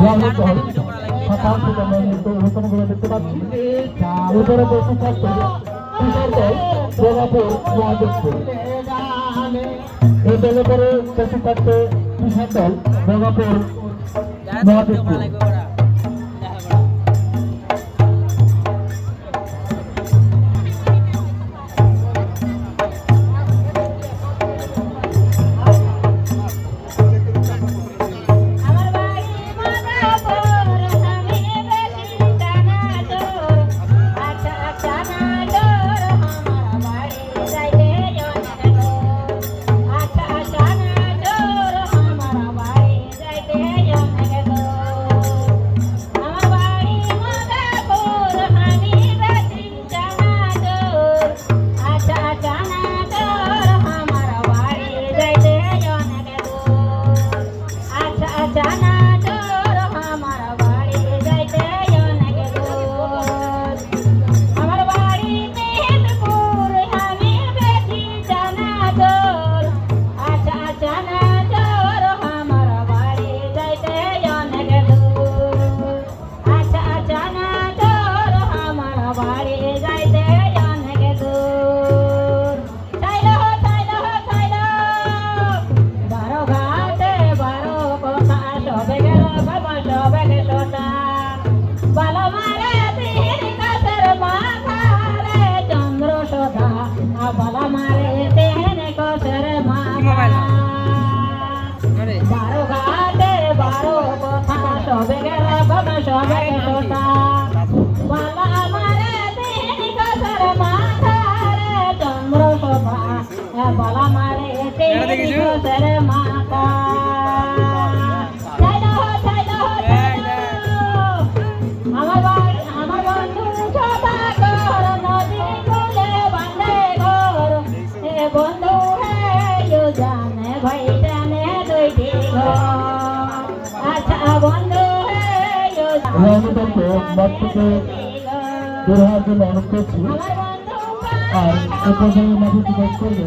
সকাল থেকে আমরা নৃত্য অনুষ্ঠানগুলো দেখতে পাচ্ছি। উপরে বসে থাকছে কিশোর দল বেলাপুর মহাদেবপুর। এই দলের পরে বসে থাকছে কিশোর দল বেলাপুর মহাদেবপুর। বালা মারে তেরে মাতা আমার বন্ধু ছোটা কর নদী কোলে বাঁধে ঘর হে বন্ধু হে জানে ভাই জানে দুইটি ঘর আচ্ছা বন্ধু হে অনুরোধ করছি আর এ পর্যায়ে মাঝে জিজ্ঞেস করবে